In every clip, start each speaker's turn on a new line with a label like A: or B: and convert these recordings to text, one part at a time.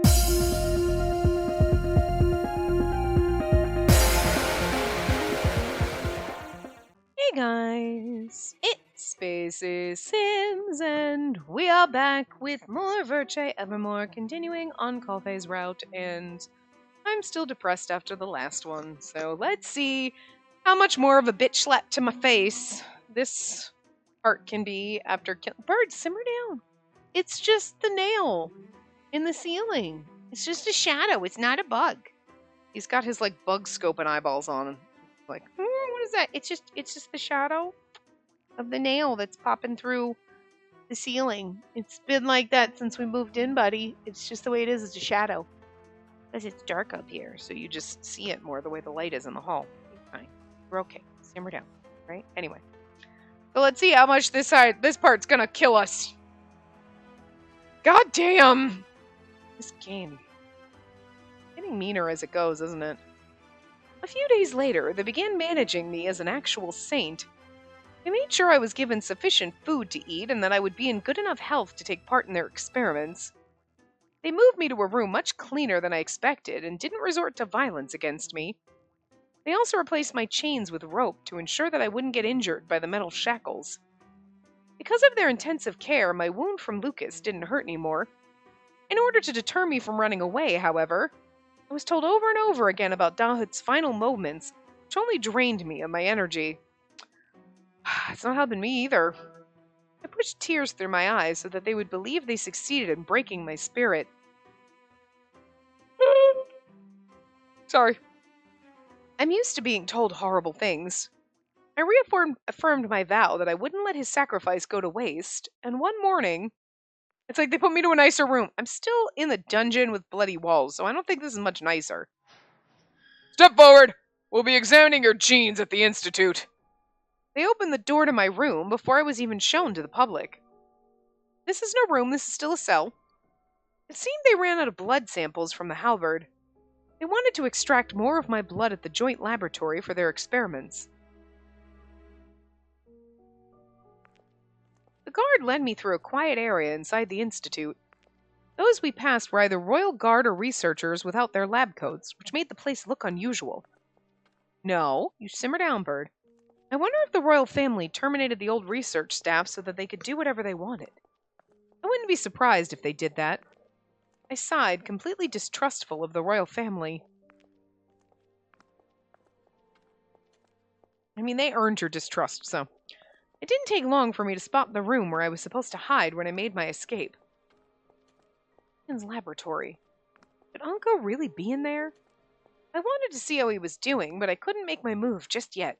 A: Hey guys, it's Spaces Sims, and we are back with more Virche Evermore, continuing on Coffee's route, and I'm still depressed after the last one, so let's see how much more of a bitch slap to my face this part can be after Bird, simmer down. It's just the nail in the ceiling. It's just a shadow, it's not a bug. He's got his, like, bug scope and eyeballs on him. Like, what is that? It's just the shadow of the nail that's popping through the ceiling. It's been like that since we moved in, buddy. It's just the way it is. It's a shadow. Because it's dark up here, so you just see it more the way the light is in the hall. Fine. We're okay. Simmer down. Right? Anyway. So let's see how much this part's gonna kill us. God damn! This game. Getting meaner as it goes, isn't it? A few days later, they began managing me as an actual saint. They made sure I was given sufficient food to eat and that I would be in good enough health to take part in their experiments. They moved me to a room much cleaner than I expected and didn't resort to violence against me. They also replaced my chains with rope to ensure that I wouldn't get injured by the metal shackles. Because of their intensive care, my wound from Lucas didn't hurt anymore. In order to deter me from running away, however, I was told over and over again about Dahut's final moments, which only drained me of my energy. It's not helping me either. I pushed tears through my eyes so that they would believe they succeeded in breaking my spirit. Sorry. I'm used to being told horrible things. I reaffirmed my vow that I wouldn't let his sacrifice go to waste, and one morning, it's like they put me to a nicer room. I'm still in the dungeon with bloody walls, so I don't think this is much nicer. Step forward! We'll be examining your genes at the Institute. They opened the door to my room before I was even shown to the public. This is no room, this is still a cell. It seemed they ran out of blood samples from the halberd. They wanted to extract more of my blood at the joint laboratory for their experiments. The guard led me through a quiet area inside the Institute. Those we passed were either Royal Guard or researchers without their lab coats, which made the place look unusual. No, you simmer down, Bird. I wonder if the royal family terminated the old research staff so that they could do whatever they wanted. I wouldn't be surprised if they did that. I sighed, completely distrustful of the royal family. I mean, they earned your distrust, so... It didn't take long for me to spot the room where I was supposed to hide when I made my escape. His laboratory. Could Uncle really be in there? I wanted to see how he was doing, but I couldn't make my move just yet.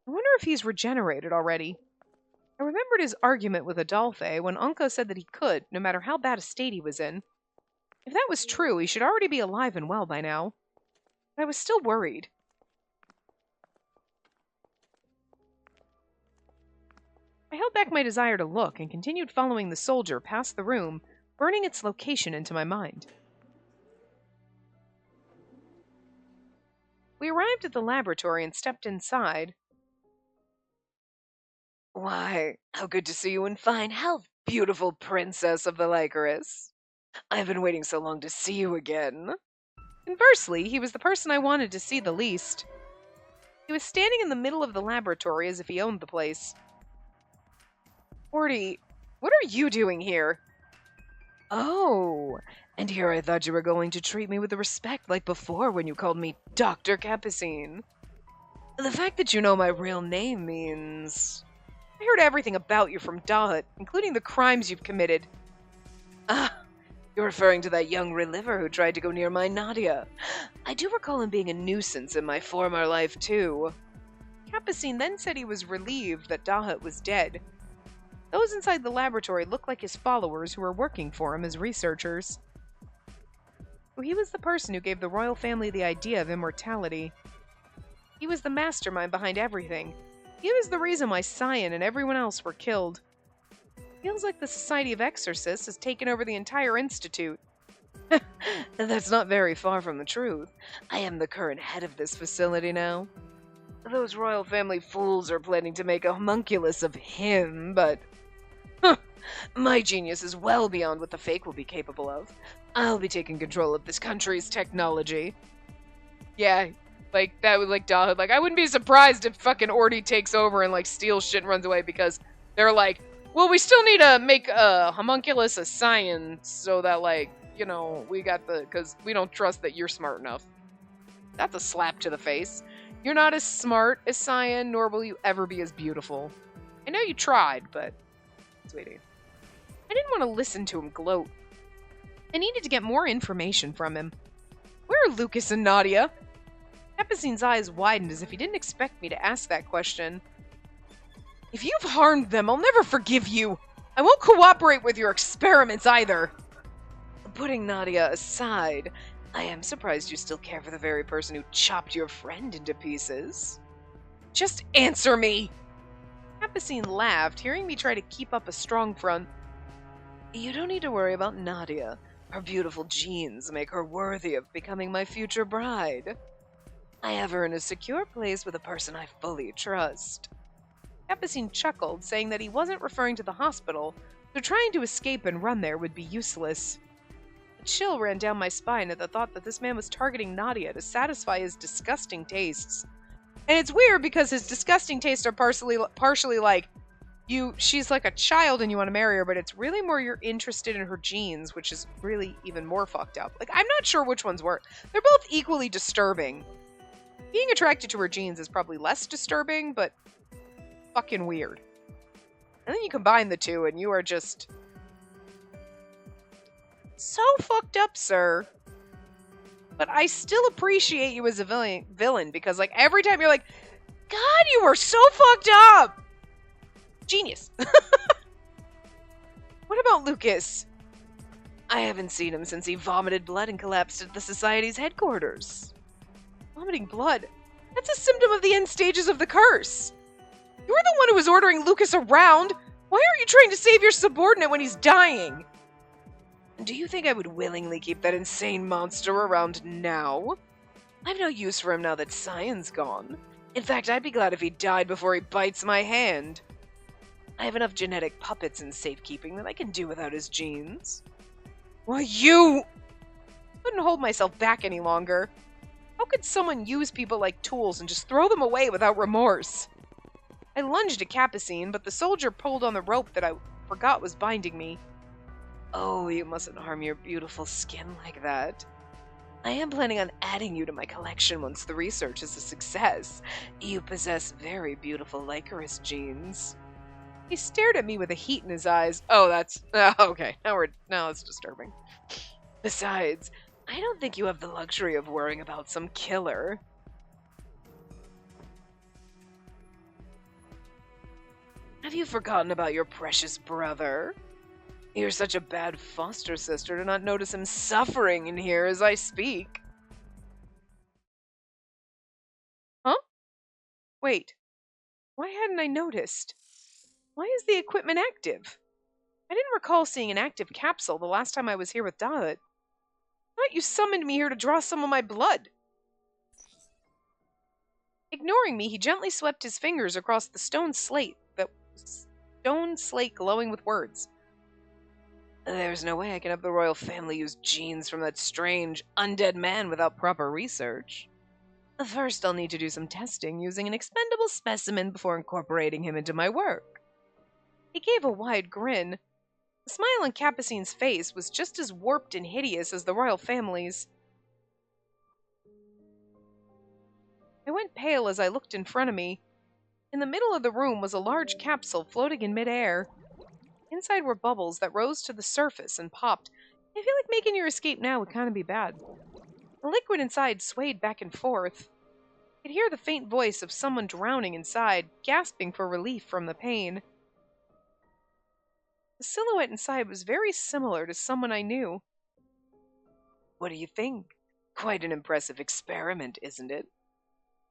A: I wonder if he's regenerated already. I remembered his argument with Adolphe when Uncle said that he could, no matter how bad a state he was in. If that was true, he should already be alive and well by now. But I was still worried. I held back my desire to look and continued following the soldier past the room, burning its location into my mind. We arrived at the laboratory and stepped inside. Why, how good to see you in fine health, beautiful princess of the Lycoris. I've been waiting so long to see you again. Conversely, he was the person I wanted to see the least. He was standing in the middle of the laboratory as if he owned the place. Morty, what are you doing here? Oh, and here I thought you were going to treat me with respect like before when you called me Dr. Capucine. The fact that you know my real name means... I heard everything about you from Dahut, including the crimes you've committed. Ah, you're referring to that young reliver who tried to go near my Nadia. I do recall him being a nuisance in my former life, too. Capucine then said he was relieved that Dahut was dead. Those inside the laboratory looked like his followers who were working for him as researchers. He was the person who gave the royal family the idea of immortality. He was the mastermind behind everything. He was the reason why Cyan and everyone else were killed. Feels like the Society of Exorcists has taken over the entire institute. That's not very far from the truth. I am the current head of this facility now. Those royal family fools are planning to make a homunculus of him, but... My genius is well beyond what the fake will be capable of. I'll be taking control of this country's technology. Yeah, like, that would, like, Dahud, like, I wouldn't be surprised if fucking Orty takes over and, like, steals shit and runs away because they're like, well, we still need to make a homunculus a science so that, like, you know, we got the, because we don't trust that you're smart enough. That's a slap to the face. You're not as smart as Cyan, nor will you ever be as beautiful. I know you tried, but, sweetie, I didn't want to listen to him gloat. I needed to get more information from him. Where are Lucas and Nadia? Capucine's eyes widened as if he didn't expect me to ask that question. If you've harmed them, I'll never forgive you. I won't cooperate with your experiments either. Putting Nadia aside, I am surprised you still care for the very person who chopped your friend into pieces. Just answer me! Capucine laughed, hearing me try to keep up a strong front. You don't need to worry about Nadia. Her beautiful genes make her worthy of becoming my future bride. I have her in a secure place with a person I fully trust. Capucine chuckled, saying that he wasn't referring to the hospital, so trying to escape and run there would be useless. A chill ran down my spine at the thought that this man was targeting Nadia to satisfy his disgusting tastes. And it's weird because his disgusting tastes are partially like, she's like a child and you want to marry her, but it's really more you're interested in her genes, which is really even more fucked up. Like, I'm not sure which ones work. They're both equally disturbing. Being attracted to her genes is probably less disturbing, but fucking weird. And then you combine the two and you are just so fucked up, sir. But I still appreciate you as a villain because, like, every time you're like, God, you are so fucked up! Genius. What about Lucas? I haven't seen him since he vomited blood and collapsed at the Society's headquarters. Vomiting blood? That's a symptom of the end stages of the curse. You're the one who was ordering Lucas around. Why aren't you trying to save your subordinate when he's dying? Do you think I would willingly keep that insane monster around now? I've no use for him now that Cyan's gone. In fact, I'd be glad if he died before he bites my hand. I have enough genetic puppets in safekeeping that I can do without his genes. Why, you... I couldn't hold myself back any longer. How could someone use people like tools and just throw them away without remorse? I lunged at Capucine, but the soldier pulled on the rope that I forgot was binding me. Oh, you mustn't harm your beautiful skin like that. I am planning on adding you to my collection once the research is a success. You possess very beautiful Lycoris genes. He stared at me with a heat in his eyes. Oh, that's... okay, now it's disturbing. Besides, I don't think you have the luxury of worrying about some killer. Have you forgotten about your precious brother? You're such a bad foster sister to not notice him suffering in here as I speak. Huh? Wait. Why hadn't I noticed? Why is the equipment active? I didn't recall seeing an active capsule the last time I was here with Dalit. I thought you summoned me here to draw some of my blood. Ignoring me, he gently swept his fingers across the stone slate glowing with words. There's no way I can have the royal family use genes from that strange, undead man without proper research. First, I'll need to do some testing using an expendable specimen before incorporating him into my work. He gave a wide grin. The smile on Capucine's face was just as warped and hideous as the royal family's. I went pale as I looked in front of me. In the middle of the room was a large capsule floating in midair. Inside were bubbles that rose to the surface and popped. I feel like making your escape now would kind of be bad. The liquid inside swayed back and forth. I could hear the faint voice of someone drowning inside, gasping for relief from the pain. The silhouette inside was very similar to someone I knew. What do you think? Quite an impressive experiment, isn't it?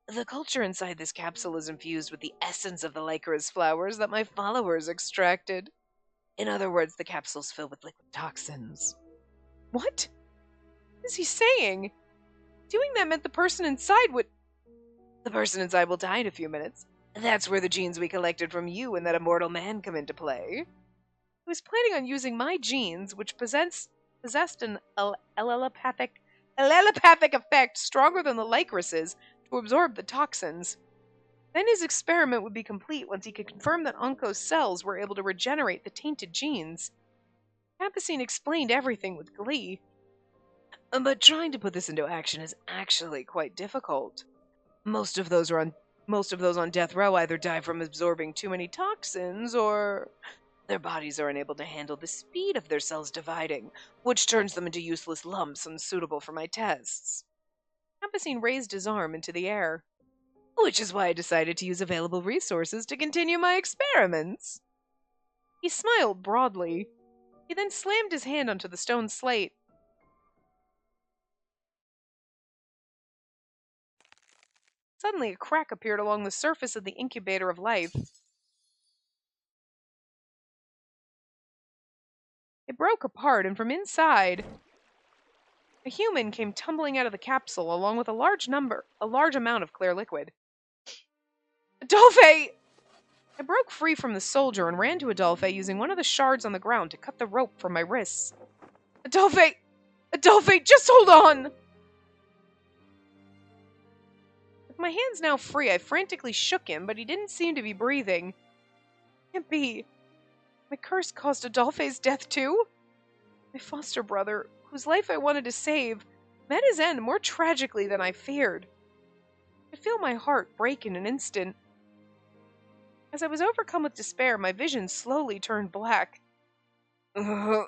A: The culture inside this capsule is infused with the essence of the Lycoris flowers that my followers extracted. In other words, the capsule's filled with liquid toxins. What? What is he saying? Doing that meant the person inside would... The person inside will die in a few minutes. That's where the genes we collected from you and that immortal man come into play. He was planning on using my genes, which possessed an allelopathic effect stronger than the Lycris's, to absorb the toxins. Then his experiment would be complete once he could confirm that Anko's cells were able to regenerate the tainted genes. Campesine explained everything with glee. But trying to put this into action is actually quite difficult. Most of those on death row either die from absorbing too many toxins, or their bodies are unable to handle the speed of their cells dividing, which turns them into useless lumps unsuitable for my tests. Campesine raised his arm into the air. Which is why I decided to use available resources to continue my experiments. He smiled broadly. He then slammed his hand onto the stone slate. Suddenly, a crack appeared along the surface of the incubator of life. It broke apart, and from inside, a human came tumbling out of the capsule along with a large amount of clear liquid. Adolphe! I broke free from the soldier and ran to Adolphe using one of the shards on the ground to cut the rope from my wrists. Adolphe! Adolphe, just hold on! With my hands now free, I frantically shook him, but he didn't seem to be breathing. Can't be. My curse caused Adolphe's death too? My foster brother, whose life I wanted to save, met his end more tragically than I feared. I could feel my heart break in an instant. As I was overcome with despair, my vision slowly turned black. But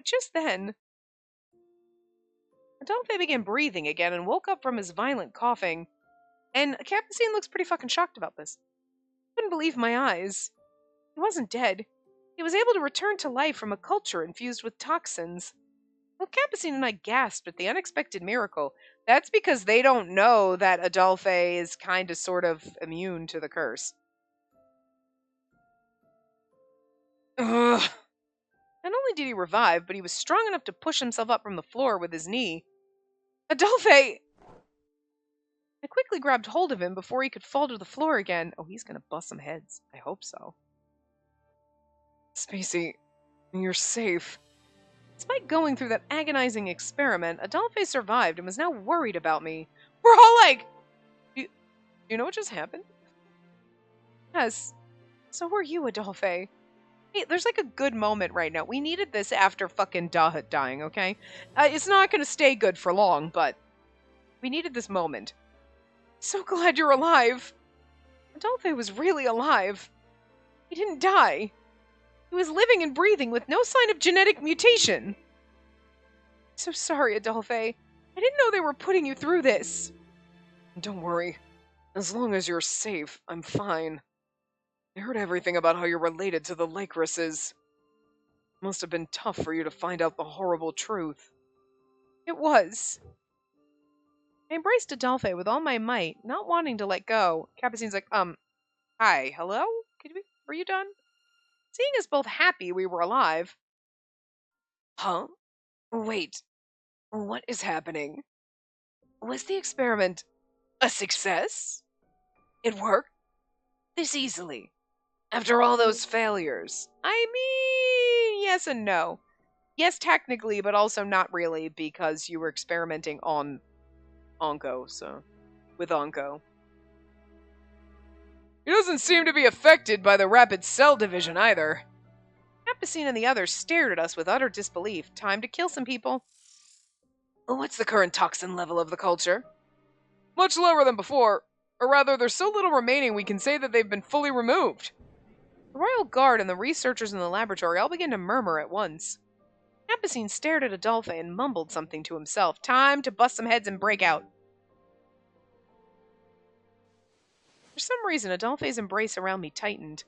A: just then, Adolphe began breathing again and woke up from his violent coughing. And Capucine looks pretty fucking shocked about this. I couldn't believe my eyes. He wasn't dead. He was able to return to life from a culture infused with toxins. Well, Capucine and I gasped at the unexpected miracle. That's because they don't know that Adolphe is kind of sort of immune to the curse. Ugh. Not only did he revive, but he was strong enough to push himself up from the floor with his knee. Adolphe! I quickly grabbed hold of him before he could fall to the floor again. Oh, he's gonna bust some heads. I hope so. Spacey, you're safe. Despite going through that agonizing experiment, Adolphe survived and was now worried about me. We're all like, you know what just happened? Yes. So were you, Adolphe. Hey, there's like a good moment right now. We needed this after fucking Dahut dying, okay? It's not gonna stay good for long, but we needed this moment. So glad you're alive. Adolphe was really alive. He didn't die. He was living and breathing with no sign of genetic mutation. So sorry, Adolphe. I didn't know they were putting you through this. Don't worry. As long as you're safe, I'm fine. I heard everything about how you're related to the Lycrises. Must have been tough for you to find out the horrible truth. It was. I embraced Adolphe with all my might, not wanting to let go. Capucine's like, hi, hello? Were you done? Seeing us both happy we were alive. Huh? Wait, what is happening? Was the experiment a success? It worked? This easily? After all those failures? I mean, yes and no. Yes, technically, but also not really, because you were experimenting on Onko, so... with Onko. He doesn't seem to be affected by the rapid cell division either. Capucine and the others stared at us with utter disbelief. Time to kill some people. What's the current toxin level of the culture? Much lower than before. Or rather, there's so little remaining we can say that they've been fully removed. The royal guard and the researchers in the laboratory all began to murmur at once. Capucine stared at Adolphe and mumbled something to himself. Time to bust some heads and break out. For some reason, Adolphe's embrace around me tightened.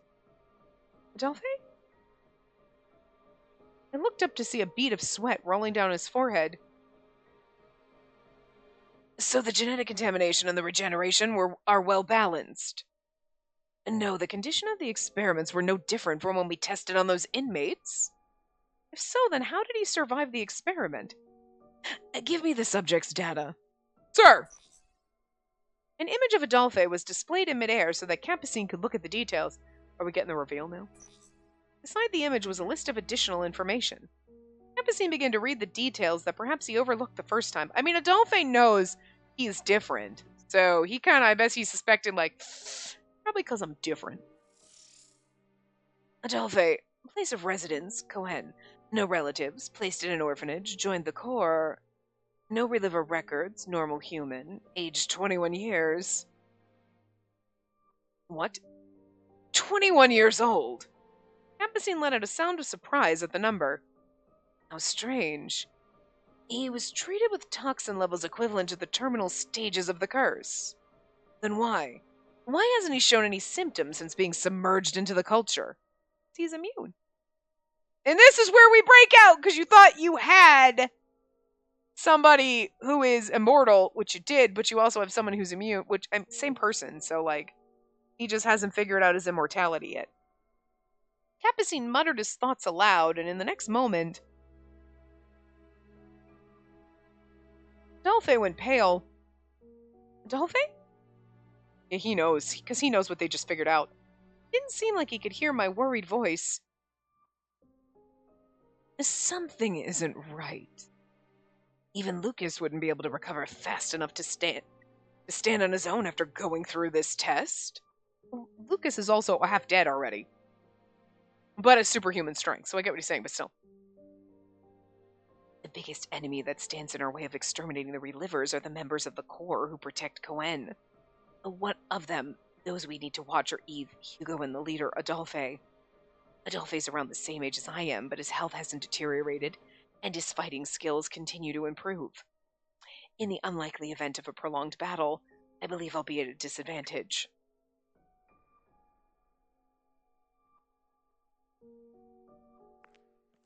A: Adolphe? I looked up to see a bead of sweat rolling down his forehead. So the genetic contamination and the regeneration are well balanced. No, the condition of the experiments were no different from when we tested on those inmates. If so, then how did he survive the experiment? Give me the subject's data. Sir! An image of Adolphe was displayed in midair so that Capucine could look at the details. Are we getting the reveal now? Beside the image was a list of additional information. Capucine began to read the details that perhaps he overlooked the first time. I mean, Adolphe knows he's different. So he kind of, I bet he suspected, like, probably because I'm different. Adolphe, place of residence, Cohen. No relatives, placed in an orphanage, joined the Corps. No reliver records, normal human, aged 21 years. What? 21 years old? Capucine let out a sound of surprise at the number. How strange. He was treated with toxin levels equivalent to the terminal stages of the curse. Then why? Why hasn't he shown any symptoms since being submerged into the culture? He's immune. And this is where we break out, because you thought you had somebody who is immortal, which you did, but you also have someone who's immune, which, same person, so, like, he just hasn't figured out his immortality yet. Capucine muttered his thoughts aloud, and in the next moment, Adolphe went pale. Adolphe? Yeah, he knows, because he knows what they just figured out. It didn't seem like he could hear my worried voice. Something isn't right. Even Lucas wouldn't be able to recover fast enough to stand on his own after going through this test. Lucas is also half dead already, but has superhuman strength, so I get what he's saying, but still. The biggest enemy that stands in our way of exterminating the relivers are the members of the Corps who protect Cohen. One of them, those we need to watch, are Eve, Hugo, and the leader, Adolphe. Adolphe's around the same age as I am, but his health hasn't deteriorated, and his fighting skills continue to improve. In the unlikely event of a prolonged battle, I believe I'll be at a disadvantage.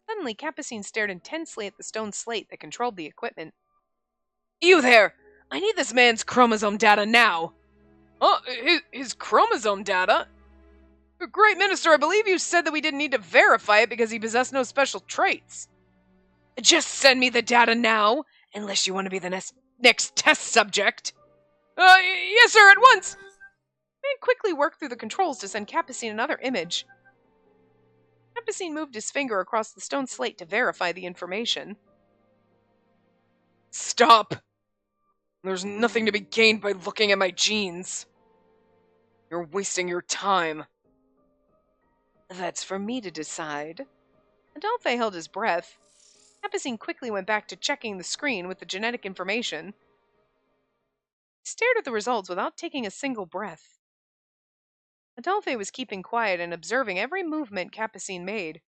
A: Suddenly, Capucine stared intensely at the stone slate that controlled the equipment. You there! I need this man's chromosome data now! His chromosome data? Great Minister, I believe you said that we didn't need to verify it because he possessed no special traits. Just send me the data now, unless you want to be the next test subject. Yes, sir, at once! Man quickly worked through the controls to send Capucine another image. Capucine moved his finger across the stone slate to verify the information. Stop! There's nothing to be gained by looking at my genes. You're wasting your time. That's for me to decide. Adolphe held his breath. Capucine quickly went back to checking the screen with the genetic information. He stared at the results without taking a single breath. Adolphe was keeping quiet and observing every movement Capucine made.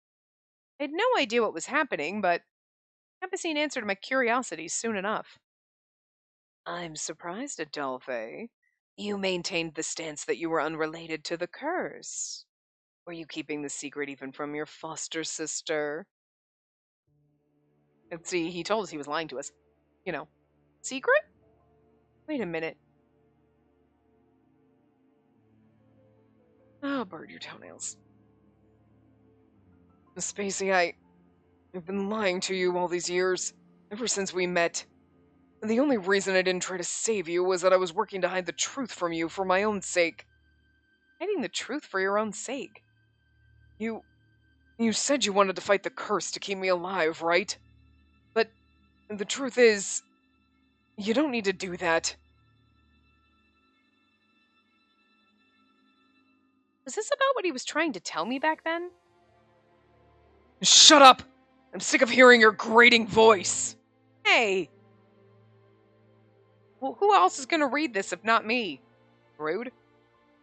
A: I had no idea what was happening, but Capucine answered my curiosity soon enough. I'm surprised, Adolphe. You maintained the stance that you were unrelated to the curse. Were you keeping the secret even from your foster sister? And see, he told us he was lying to us. You know, secret? Wait a minute. Oh, burn your toenails. Miss Spacey, I've been lying to you all these years, ever since we met. And the only reason I didn't try to save you was that I was working to hide the truth from you for my own sake. Hiding the truth for your own sake? You said you wanted to fight the curse to keep me alive, right? But the truth is, you don't need to do that. Was this about what he was trying to tell me back then? Shut up! I'm sick of hearing your grating voice. Hey! Well, who else is going to read this if not me? Rude.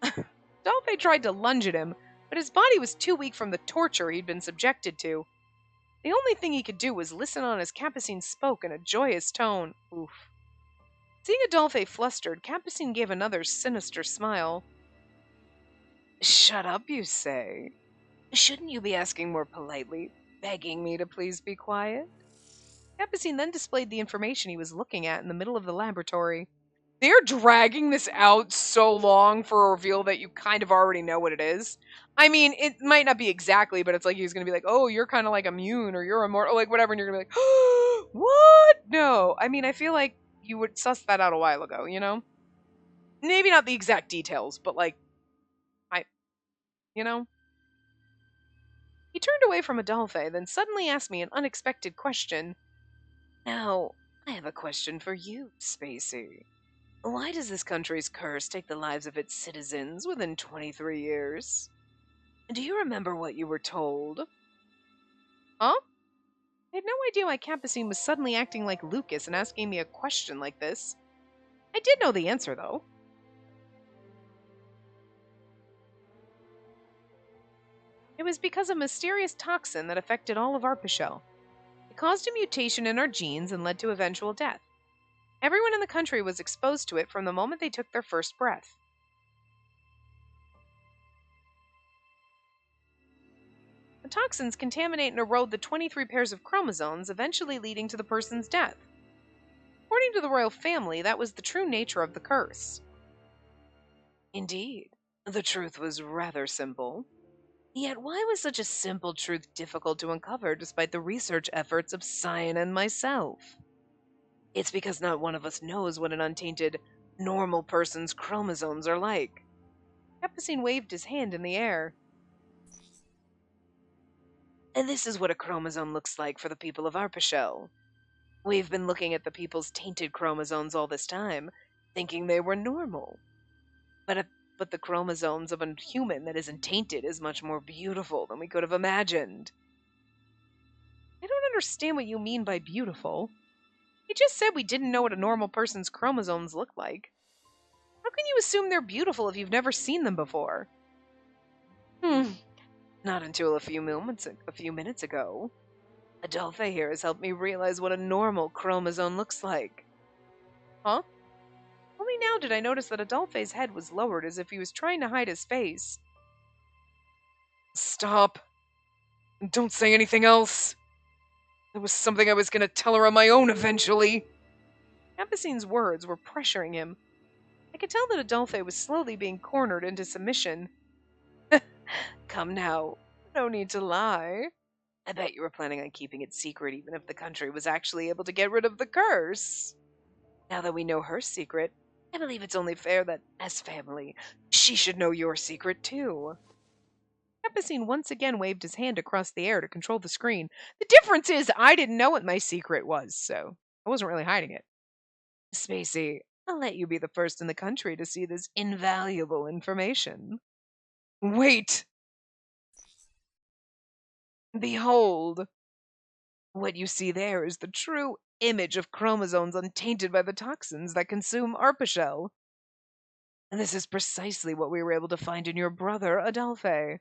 A: Dolphy tried to lunge at him, but his body was too weak from the torture he'd been subjected to. The only thing he could do was listen on as Capucine spoke in a joyous tone. Oof. Seeing Adolphe flustered, Capucine gave another sinister smile. Shut up, you say? Shouldn't you be asking more politely, begging me to please be quiet? Capucine then displayed the information he was looking at in the middle of the laboratory. They're dragging this out so long for a reveal that you kind of already know what it is. I mean, it might not be exactly, but it's like he's going to be like, oh, you're kind of like immune or you're immortal, like whatever, and you're going to be like, what? No. I mean, I feel like you would suss that out a while ago, you know? Maybe not the exact details, but like, you know? He turned away from Adolphe, then suddenly asked me an unexpected question. Now, I have a question for you, Spacey. Why does this country's curse take the lives of its citizens within 23 years? Do you remember what you were told? Huh? I had no idea why Capucine was suddenly acting like Lucas and asking me a question like this. I did know the answer, though. It was because of a mysterious toxin that affected all of Arpichel. It caused a mutation in our genes and led to eventual death. Everyone in the country was exposed to it from the moment they took their first breath. The toxins contaminate and erode the 23 pairs of chromosomes, eventually leading to the person's death. According to the royal family, that was the true nature of the curse. Indeed, the truth was rather simple. Yet why was such a simple truth difficult to uncover despite the research efforts of Cyan and myself? It's because not one of us knows what an untainted, normal person's chromosomes are like. Capucine waved his hand in the air. And this is what a chromosome looks like for the people of Arpichel. We've been looking at the people's tainted chromosomes all this time, thinking they were normal. But the chromosomes of a human that isn't tainted is much more beautiful than we could have imagined. I don't understand what you mean by beautiful. You just said we didn't know what a normal person's chromosomes look like. How can you assume they're beautiful if you've never seen them before? Not until a few minutes ago. Adolphe here has helped me realize what a normal chromosome looks like. Huh? Only now did I notice that Adolphe's head was lowered as if he was trying to hide his face. Stop. Don't say anything else. It was something I was going to tell her on my own eventually. Capucine's words were pressuring him. I could tell that Adolphe was slowly being cornered into submission. Come now. No need to lie. I bet you were planning on keeping it secret even if the country was actually able to get rid of the curse. Now that we know her secret, I believe it's only fair that, as family, she should know your secret too. Capucine once again waved his hand across the air to control the screen. The difference is I didn't know what my secret was, so I wasn't really hiding it. Spacey, I'll let you be the first in the country to see this invaluable information. Wait! Behold! What you see there is the true image of chromosomes untainted by the toxins that consume Arpichel. And this is precisely what we were able to find in your brother, Adolphe.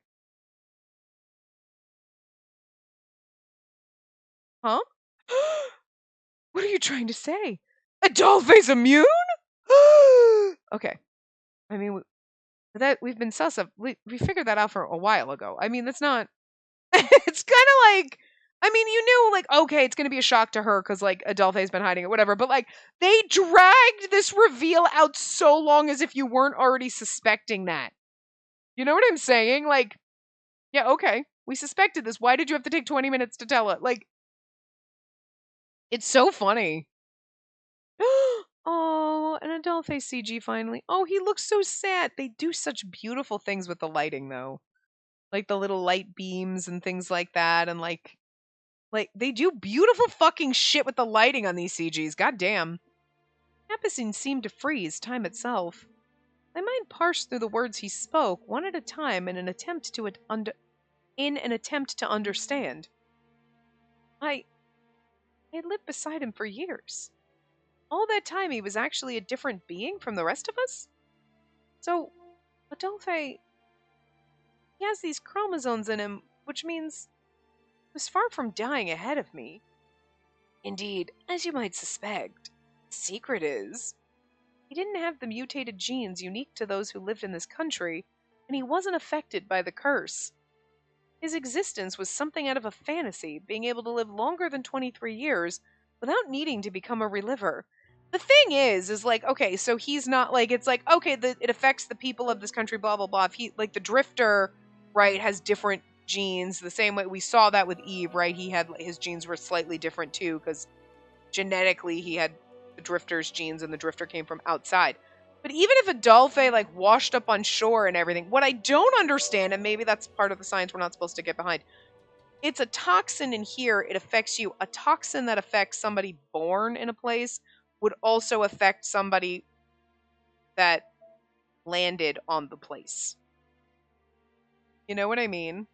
A: Huh? What are you trying to say? Adolphe's immune? Okay. I mean, that we've been we figured that out for a while ago. I mean, that's not. It's kind of like. I mean, you knew, like, okay, it's going to be a shock to her because, like, Adolphe's been hiding it, whatever. But, like, they dragged this reveal out so long as if you weren't already suspecting that. You know what I'm saying? Like, yeah, okay, we suspected this. Why did you have to take 20 minutes to tell it? Like, it's so funny. Oh, an Adolphe CG finally. Oh, he looks so sad. They do such beautiful things with the lighting, though. Like the little light beams and things like that. And like they do beautiful fucking shit with the lighting on these CGs. God damn. Capucine seemed to freeze time itself. My mind parsed through the words he spoke, one at a time, in an attempt to understand. I had lived beside him for years. All that time he was actually a different being from the rest of us? So, Adolphe, he has these chromosomes in him, which means he was far from dying ahead of me. Indeed, as you might suspect, the secret is, he didn't have the mutated genes unique to those who lived in this country, and he wasn't affected by the curse. His existence was something out of a fantasy, being able to live longer than 23 years without needing to become a reliver. The thing is like, okay, so he's not like, it's like, okay, it affects the people of this country, blah, blah, blah. If he, like, the Drifter, right, has different genes, the same way we saw that with Eve, right? He had, his genes were slightly different too, because genetically he had the Drifter's genes and the Drifter came from outside. But even if Adolphe like washed up on shore and everything, what I don't understand, and maybe that's part of the science we're not supposed to get behind, it's a toxin in here. It affects you. A toxin that affects somebody born in a place would also affect somebody that landed on the place. You know what I mean?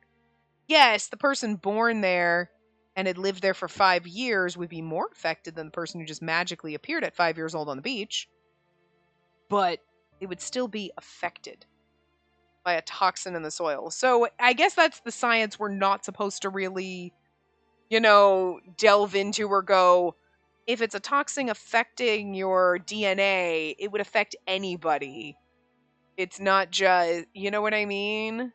A: Yes, the person born there and had lived there for 5 years would be more affected than the person who just magically appeared at 5 years old on the beach, but it would still be affected by a toxin in the soil. So I guess that's the science we're not supposed to really, delve into or go. If it's a toxin affecting your DNA, it would affect anybody. It's not just, you know what I mean?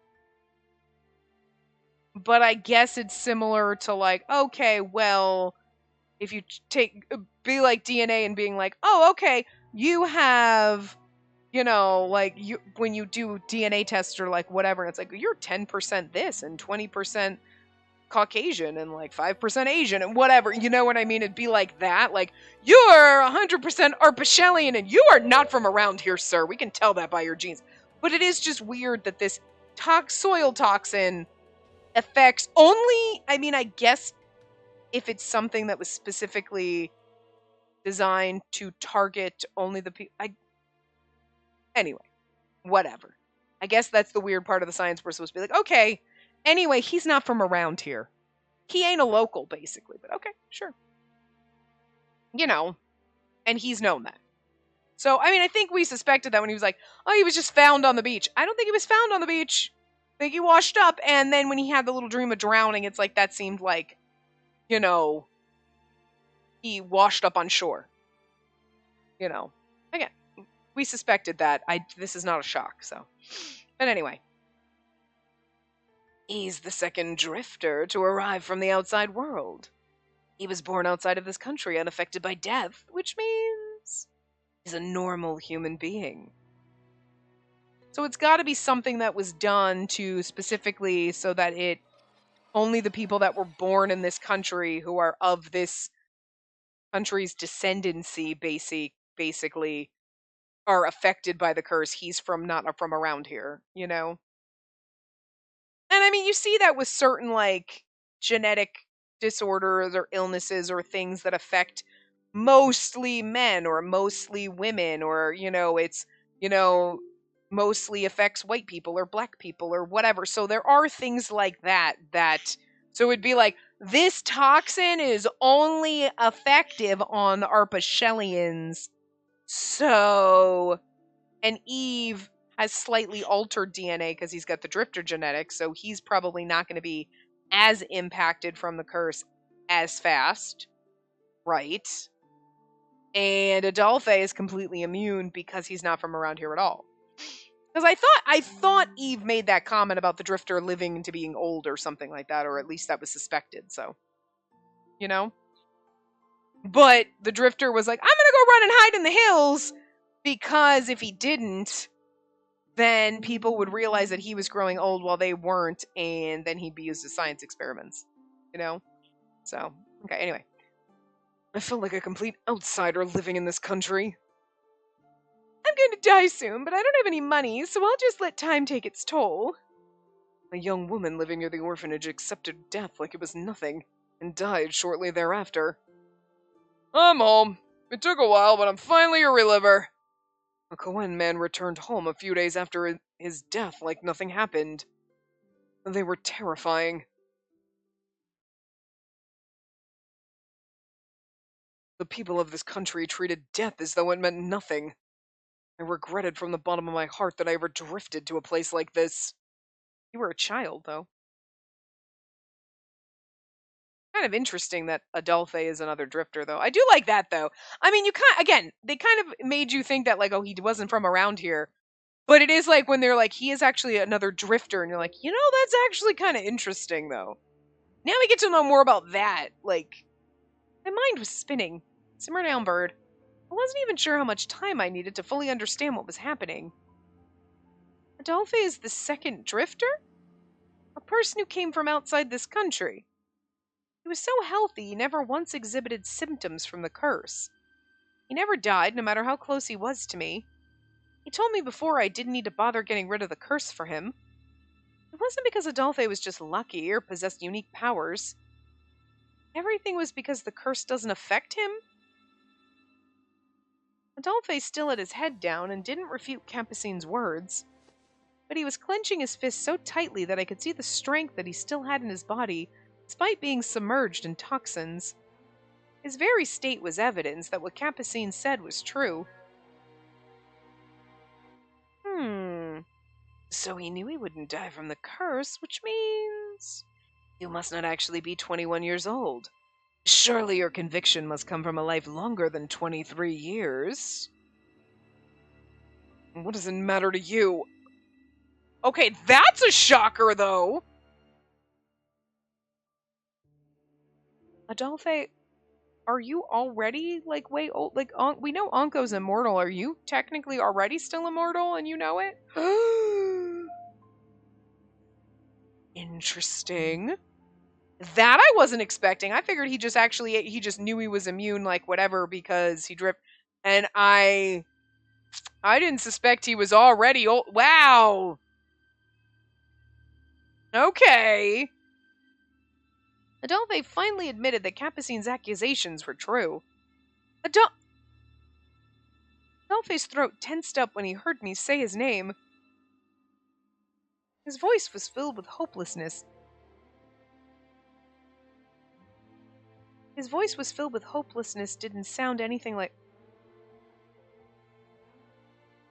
A: But I guess it's similar to like, okay, well, if you be like DNA and being like, oh, okay, you have, like you when you do DNA tests or like whatever, and it's like you're 10% this and 20% Caucasian and like 5% Asian and whatever, you know what I mean? It'd be like that, like you're 100% Arpachelian and you are not from around here, sir. We can tell that by your genes. But it is just weird that this soil toxin affects only, I mean, I guess if it's something that was specifically designed to target only the people. Anyway, whatever. I guess that's the weird part of the science we're supposed to be like, okay, anyway, he's not from around here. He ain't a local, basically, but okay, sure. And he's known that. So, I mean, I think we suspected that when he was like, oh, he was just found on the beach. I don't think he was found on the beach. I think he washed up, and then when he had the little dream of drowning, it's like that seemed like, he washed up on shore. Again, we suspected that. This is not a shock, so. But anyway. He's the second drifter to arrive from the outside world. He was born outside of this country unaffected by death, which means he's a normal human being. So it's got to be something that was done to specifically so that only the people that were born in this country who are of this country's descendancy basically are affected by the curse. He's not from around here, And I mean, you see that with certain like genetic disorders or illnesses or things that affect mostly men or mostly women or, it's, mostly affects white people or black people or whatever. So there are things like that so it'd be like this toxin is only effective on the Arpachelians. So, and Eve has slightly altered DNA because he's got the drifter genetics, so he's probably not going to be as impacted from the curse as fast, right? And Adolphe is completely immune because he's not from around here at all. Because I thought Eve made that comment about the drifter living into being old or something like that, or at least that was suspected, so, But the drifter was like, I'm gonna go run and hide in the hills, because if he didn't, then people would realize that he was growing old while they weren't, and then he'd be used as science experiments, So, okay, anyway. I feel like a complete outsider living in this country. I'm going to die soon, but I don't have any money, so I'll just let time take its toll. A young woman living near the orphanage accepted death like it was nothing, and died shortly thereafter. I'm home. It took a while, but I'm finally a reliver. A Cohen man returned home a few days after his death like nothing happened. They were terrifying. The people of this country treated death as though it meant nothing. I regretted from the bottom of my heart that I ever drifted to a place like this. You were a child, though. Kind of interesting that Adolphe is another drifter, though. I do like that, though. I mean, they kind of made you think that, like, oh, he wasn't from around here. But it is like when they're like, he is actually another drifter, and you're like, that's actually kind of interesting, though. Now we get to know more about that. Like, my mind was spinning. Simmer down, bird. I wasn't even sure how much time I needed to fully understand what was happening. Adolphe is the second drifter? A person who came from outside this country. He was so healthy, he never once exhibited symptoms from the curse. He never died, no matter how close he was to me. He told me before I didn't need to bother getting rid of the curse for him. It wasn't because Adolphe was just lucky or possessed unique powers. Everything was because the curse doesn't affect him. Adolphe still had his head down and didn't refute Capucine's words, but he was clenching his fist so tightly that I could see the strength that he still had in his body, despite being submerged in toxins. His very state was evidence that what Capucine said was true. So he knew he wouldn't die from the curse, which means you must not actually be 21 years old. Surely your conviction must come from a life longer than 23 years. What does it matter to you? Okay, that's a shocker, though. Adolphe, are you already, like, way old? Like, we know Anko's immortal. Are you technically already still immortal and you know it? Interesting. That I wasn't expecting. I figured he just knew he was immune, like, whatever, because he dripped. And I didn't suspect he was already old. Wow. Okay. Adolphe finally admitted that Capucine's accusations were true. Adolphe's throat tensed up when he heard me say his name. His voice was filled with hopelessness. Didn't sound anything like...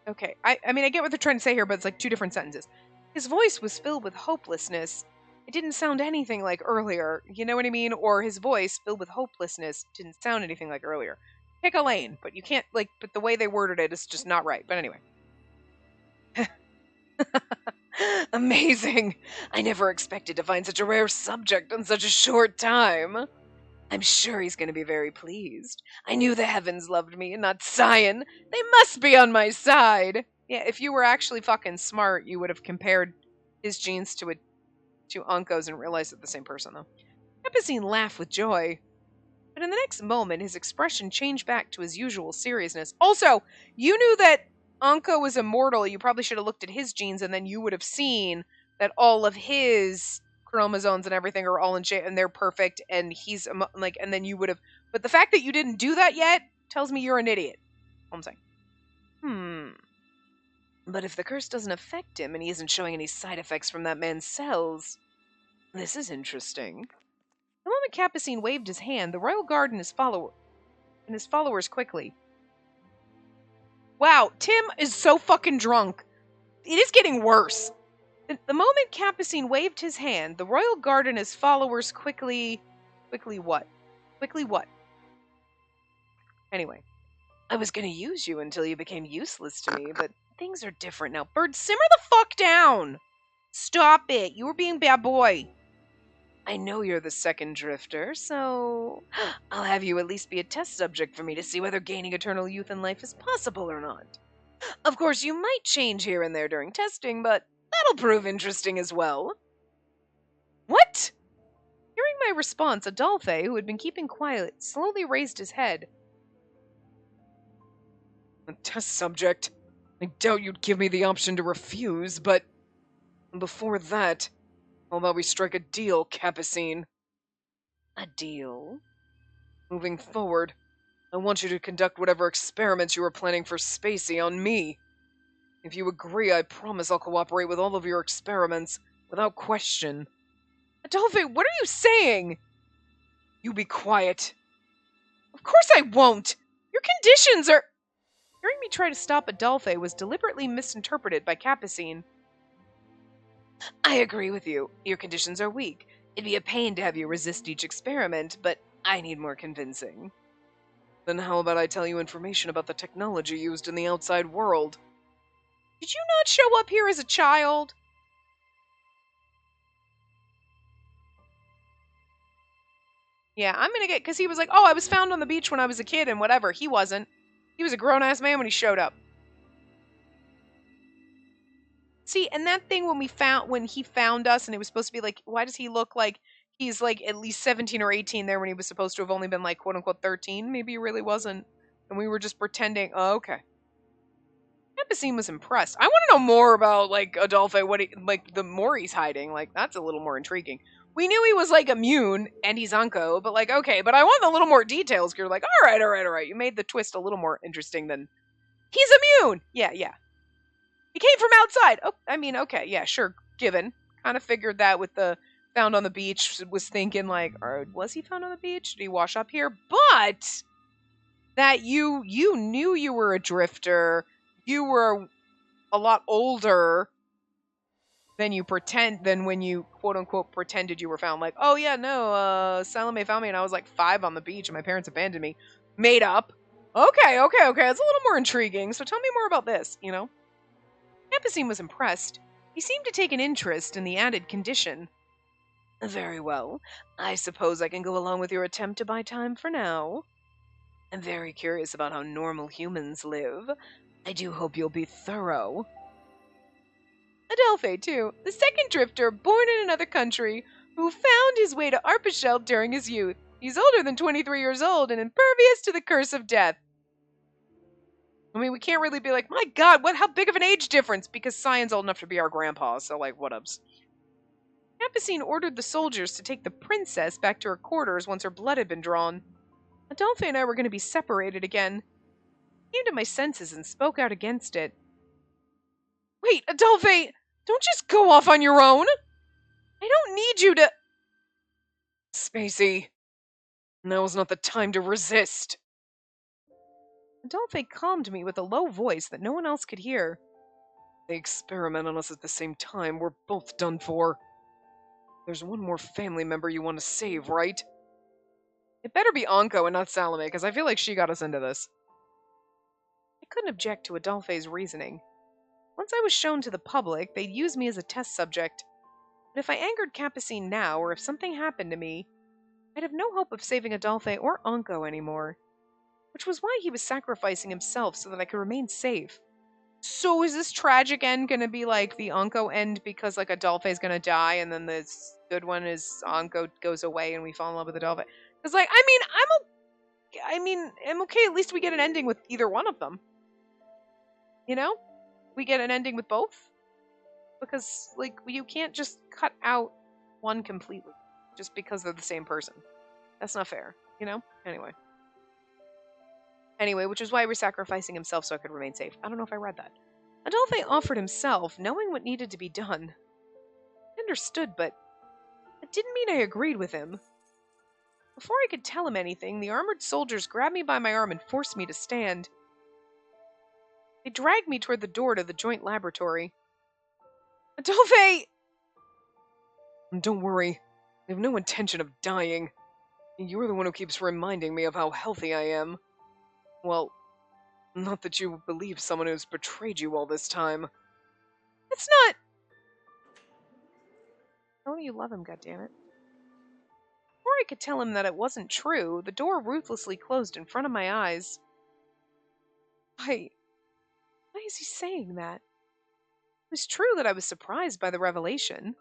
A: Okay, I mean, I get what they're trying to say here, but it's like two different sentences. His voice was filled with hopelessness. It didn't sound anything like earlier, you know what I mean? Or his voice, filled with hopelessness, didn't sound anything like earlier. Pick a lane, but you can't, like, but the way they worded it is just not right. But anyway. Amazing. I never expected to find such a rare subject in such a short time. I'm sure he's going to be very pleased. I knew the heavens loved me and not Cyan. They must be on my side. Yeah, if you were actually fucking smart, you would have compared his genes to Anko's and realized they're the same person, though. Capucine laughed with joy. But in the next moment, his expression changed back to his usual seriousness. Also, you knew that Anko was immortal. You probably should have looked at his genes, and then you would have seen that all of his chromosomes and everything are all in shape, and they're perfect, and he's, like, and then you would have... But the fact that you didn't do that yet tells me you're an idiot. I'm saying. But if the curse doesn't affect him, and he isn't showing any side effects from that man's cells... This is interesting. The moment Capucine waved his hand, the royal guard and his followers quickly. Wow, Tim is so fucking drunk. It is getting worse. The moment Capucine waved his hand, the royal guard and his followers quickly what? Anyway, I was gonna use you until you became useless to me, but things are different now. Bird, simmer the fuck down! Stop it, you were being bad boy. I know you're the second drifter, so I'll have you at least be a test subject for me to see whether gaining eternal youth in life is possible or not. Of course, you might change here and there during testing, but that'll prove interesting as well. What? Hearing my response, Adolphe, who had been keeping quiet, slowly raised his head. A test subject? I doubt you'd give me the option to refuse, but before that... How about we strike a deal, Capucine? A deal? Moving forward, I want you to conduct whatever experiments you are planning for Spacey on me. If you agree, I promise I'll cooperate with all of your experiments, without question. Adolphe, what are you saying? You be quiet. Of course I won't! Your conditions are... Hearing me try to stop Adolphe was deliberately misinterpreted by Capucine. I agree with you. Your conditions are weak. It'd be a pain to have you resist each experiment, but I need more convincing. Then how about I tell you information about the technology used in the outside world? Did you not show up here as a child? Yeah, I'm gonna get... Because he was like, oh, I was found on the beach when I was a kid and whatever. He wasn't. He was a grown-ass man when he showed up. See, and that thing when he found us and it was supposed to be like, why does he look like he's like at least 17 or 18 there when he was supposed to have only been like quote unquote 13? Maybe he really wasn't. And we were just pretending. Oh, okay. Campesine was impressed. I want to know more about, like, Adolphe, like, the more he's hiding. Like, that's a little more intriguing. We knew he was, like, immune, and he's Unco, but, like, okay, but I want a little more details. You're like, all right. You made the twist a little more interesting than, he's immune! Yeah. He came from outside. Oh, I mean, okay, yeah, sure, given. Kind of figured that with the found on the beach, was thinking, like, was he found on the beach? Did he wash up here? But that you knew you were a drifter, you were a lot older than when you quote unquote pretended you were found. Like, oh yeah, no, Salome found me and I was like 5 on the beach and my parents abandoned me. Made up. Okay. It's a little more intriguing. So tell me more about this, you know? Campesine was impressed. He seemed to take an interest in the added condition. Very well. I suppose I can go along with your attempt to buy time for now. I'm very curious about how normal humans live. I do hope you'll be thorough. Adelphi, too, the second drifter born in another country, who found his way to Arpachel during his youth. He's older than 23 years old and impervious to the curse of death. I mean, we can't really be like, my god, how big of an age difference? Because Cyan's old enough to be our grandpa, so, like, what-ups. Campesine ordered the soldiers to take the princess back to her quarters once her blood had been drawn. Adolphe and I were going to be separated again. I came to my senses and spoke out against it. Wait, Adolphe, don't just go off on your own. I don't need you to... Spacey, now's not the time to resist. Adolphe calmed me with a low voice that no one else could hear. They experiment on us at the same time. We're both done for. There's one more family member you want to save, right? It better be Anko and not Salome, because I feel like she got us into this. I couldn't object to Adolphe's reasoning. Once I was shown to the public, they'd use me as a test subject. But if I angered Campesine now, or if something happened to me, I'd have no hope of saving Adolphe or Anko anymore. Which was why he was sacrificing himself so that I could remain safe. So is this tragic end going to be like the Anko end because like Adolphe's going to die and then the good one is Anko goes away and we fall in love with Adolphe? Because like, I'm okay. At least we get an ending with either one of them. You know? We get an ending with both. Because like, you can't just cut out one completely just because they're the same person. That's not fair, you know? Anyway, which is why he was sacrificing himself so I could remain safe. I don't know if I read that. Adolphe offered himself, knowing what needed to be done. I understood, but it didn't mean I agreed with him. Before I could tell him anything, the armored soldiers grabbed me by my arm and forced me to stand. They dragged me toward the door to the joint laboratory. Adolphe! Don't worry. I have no intention of dying. You're the one who keeps reminding me of how healthy I am. Well, not that you believe someone who's betrayed you all this time. It's not... Tell me you love him, goddammit. Before I could tell him that it wasn't true, the door ruthlessly closed in front of my eyes. Why is he saying that? It was true that I was surprised by the revelation.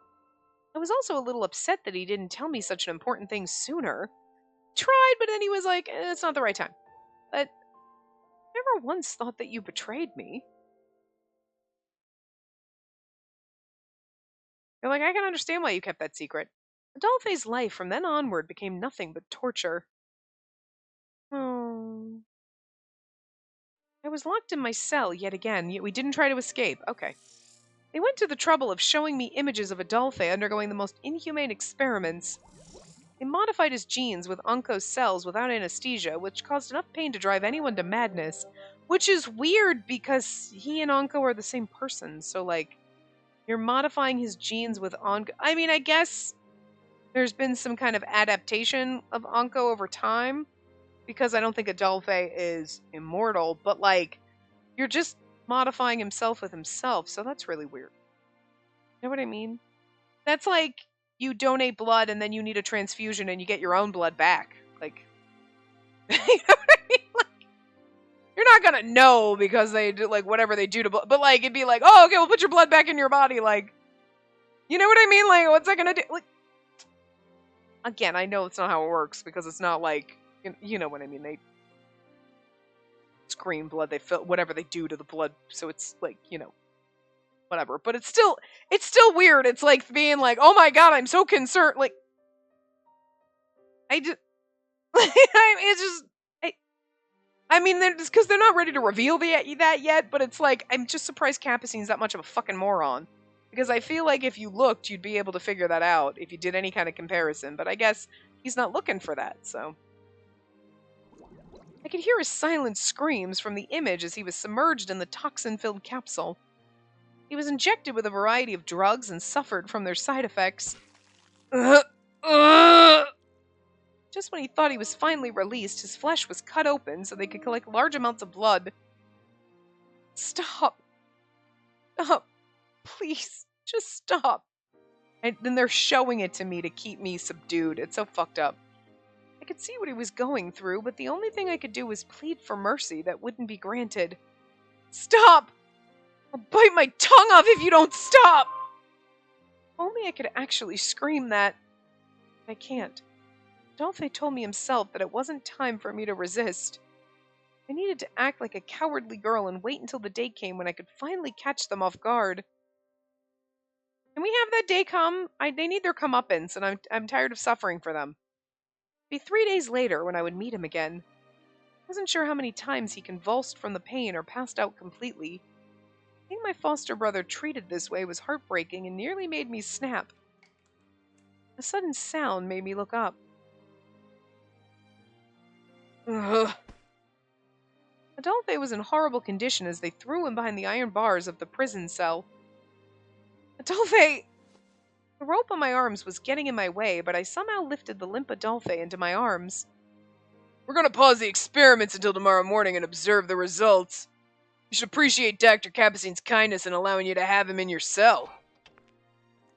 A: I was also a little upset that he didn't tell me such an important thing sooner. Tried, but then he was like, it's not the right time. But I never once thought that you betrayed me. You're like, I can understand why you kept that secret. Adolphe's life from then onward became nothing but torture. Oh. I was locked in my cell yet again, yet we didn't try to escape. Okay. They went to the trouble of showing me images of Adolphe undergoing the most inhumane experiments. They modified his genes with Anko's cells without anesthesia, which caused enough pain to drive anyone to madness. Which is weird because he and Anko are the same person, so like, you're modifying his genes with Anko. I mean, I guess there's been some kind of adaptation of Anko over time, because I don't think Adolphe is immortal, but like, you're just modifying himself with himself, so that's really weird. You know what I mean? That's like, you donate blood and then you need a transfusion and you get your own blood back. Like, you know what I mean? Like, you're not gonna know because they do, like, whatever they do to blood, but like, it'd be like, oh, okay, we'll put your blood back in your body, like, you know what I mean? Like, what's that gonna do? Like, again, I know it's not how it works because it's not like, you know what I mean? It's green blood. They fill whatever they do to the blood, so it's like, whatever. But it's still weird. It's like being like, oh my god, I'm so concerned. Like, I just, it's just, I mean, it's because they're not ready to reveal that yet. But it's like, I'm just surprised Capucine's that much of a fucking moron. Because I feel like if you looked, you'd be able to figure that out if you did any kind of comparison. But I guess he's not looking for that, so. I could hear his silent screams from the image as he was submerged in the toxin-filled capsule. He was injected with a variety of drugs and suffered from their side effects. Just when he thought he was finally released, his flesh was cut open so they could collect large amounts of blood. Stop. Stop. Please. Just stop. And then they're showing it to me to keep me subdued. It's so fucked up. I could see what he was going through, but the only thing I could do was plead for mercy that wouldn't be granted. Stop! I'll bite my tongue off if you don't stop! If only I could actually scream that. I can't. Dolphy told me himself that it wasn't time for me to resist. I needed to act like a cowardly girl and wait until the day came when I could finally catch them off guard. Can we have that day come? They need their comeuppance, and I'm tired of suffering for them. It'd be 3 days later when I would meet him again. I wasn't sure how many times he convulsed from the pain or passed out completely. Seeing my foster brother treated this way was heartbreaking and nearly made me snap. A sudden sound made me look up. Ugh. Adolphe was in horrible condition as they threw him behind the iron bars of the prison cell. Adolphe! The rope on my arms was getting in my way, but I somehow lifted the limp Adolphe into my arms. We're going to pause the experiments until tomorrow morning and observe the results. You should appreciate Dr. Capucine's kindness in allowing you to have him in your cell.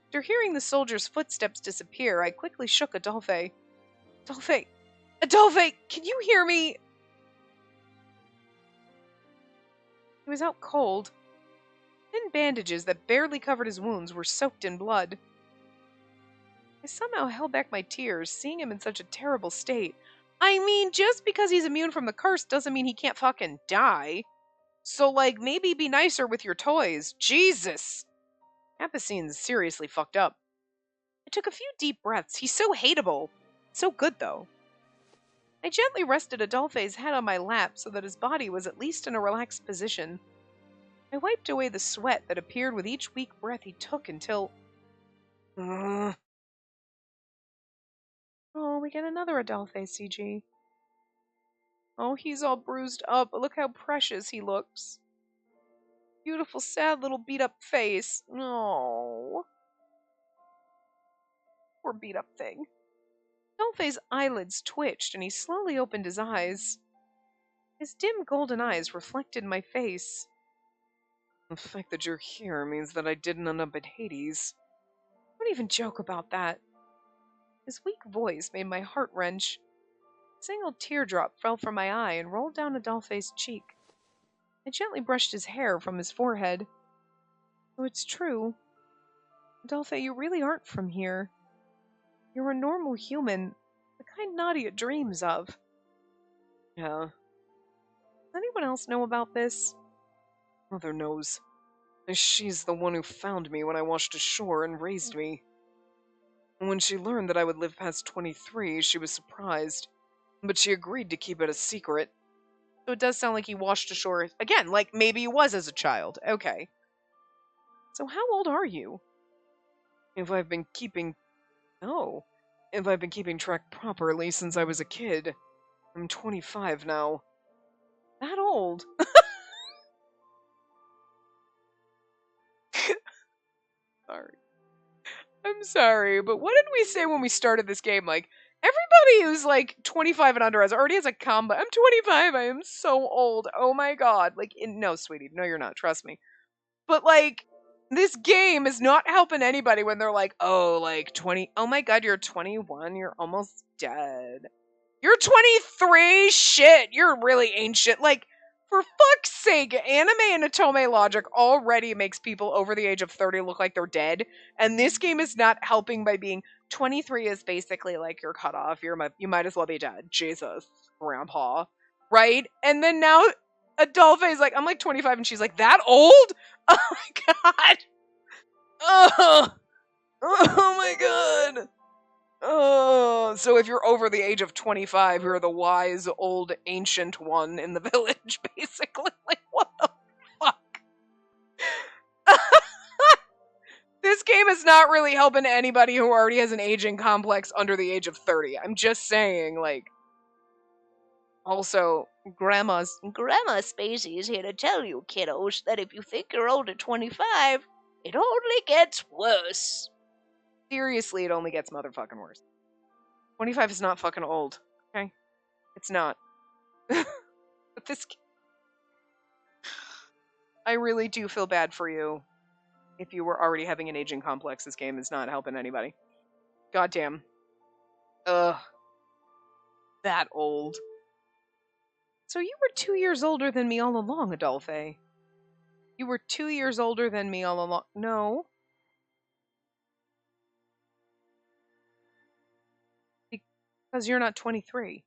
A: After hearing the soldier's footsteps disappear, I quickly shook Adolphe. Adolphe! Adolphe! Can you hear me? He was out cold. Thin bandages that barely covered his wounds were soaked in blood. I somehow held back my tears, seeing him in such a terrible state. I mean, just because he's immune from the curse doesn't mean he can't fucking die. So, like, maybe be nicer with your toys. Jesus! Capucine's seriously fucked up. I took a few deep breaths. He's so hateable. So good, though. I gently rested Adolphe's head on my lap so that his body was at least in a relaxed position. I wiped away the sweat that appeared with each weak breath he took until... Oh, we get another Adolphe CG. Oh, he's all bruised up, but look how precious he looks. Beautiful, sad little beat-up face. Oh. Poor beat-up thing. Adolphe's eyelids twitched, and he slowly opened his eyes. His dim golden eyes reflected my face. The fact that you're here means that I didn't end up in Hades. Don't even joke about that. His weak voice made my heart wrench. A single teardrop fell from my eye and rolled down Adolphe's cheek. I gently brushed his hair from his forehead. Oh, it's true. Adolphe, you really aren't from here. You're a normal human, the kind Nadia dreams of. Yeah. Does anyone else know about this? Mother knows. She's the one who found me when I washed ashore and raised me. When she learned that I would live past 23, she was surprised, but she agreed to keep it a secret. So it does sound like he washed ashore again, like maybe he was as a child. Okay. So how old are you? If I've been keeping track properly since I was a kid, I'm 25 now. That old? Sorry. I'm sorry, but what did we say when we started this game? Like, everybody who's like 25 and under already has a combo. I'm 25, I am so old. Oh my god. Like, no, sweetie, no, you're not. Trust me. But like, this game is not helping anybody when they're like, oh, like 20. Oh my god, you're 21. You're almost dead. You're 23? Shit, you're really ancient. Like, for fuck's sake, anime and Otome logic already makes people over the age of 30 look like they're dead. And this game is not helping by being 23 is basically like your cutoff. You might as well be dead. Jesus, grandpa. Right? And then now Adolphe's like, I'm like 25, and she's like, that old? Oh my god. Oh, oh my god. Oh, so if you're over the age of 25, you're the wise, old, ancient one in the village, basically. Like, what the fuck? This game is not really helping anybody who already has an aging complex under the age of 30. I'm just saying, like, also, Grandma Spacey is here to tell you, kiddos, that if you think you're old at 25, it only gets worse. Seriously, it only gets motherfucking worse. 25 is not fucking old, okay? It's not. But this... I really do feel bad for you if you were already having an aging complex. This game is not helping anybody. Goddamn. Ugh. That old. So you were 2 years older than me all along, Adolphe. You were 2 years older than me all along. No. Because you're not 23.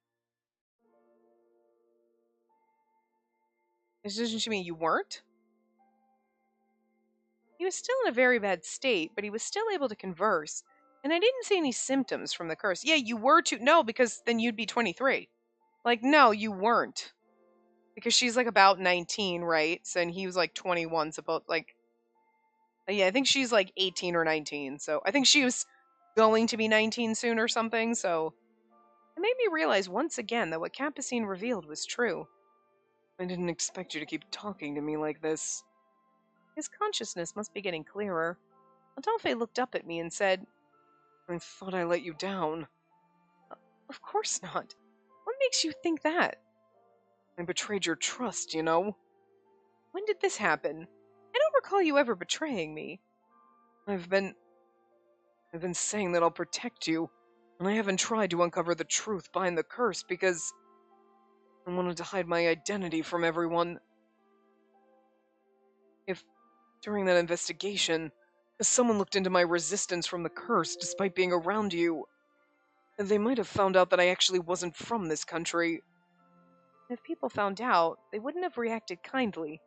A: Doesn't she mean you weren't? He was still in a very bad state, but he was still able to converse. And I didn't see any symptoms from the curse. Yeah, you were too. No, because then you'd be 23. Like, no, you weren't. Because she's like about 19, right? So, and he was like 21, supposed like. Yeah, I think she's like 18 or 19. So I think she was going to be 19 soon or something. So it made me realize once again that what Capucine revealed was true. I didn't expect you to keep talking to me like this. His consciousness must be getting clearer. Adolphe looked up at me and said, I thought I let you down. Of course not. What makes you think that? I betrayed your trust, you know. When did this happen? I don't recall you ever betraying me. I've been saying that I'll protect you, and I haven't tried to uncover the truth behind the curse because I wanted to hide my identity from everyone. If, during that investigation, if someone looked into my resistance from the curse despite being around you, they might have found out that I actually wasn't from this country. If people found out, they wouldn't have reacted kindly.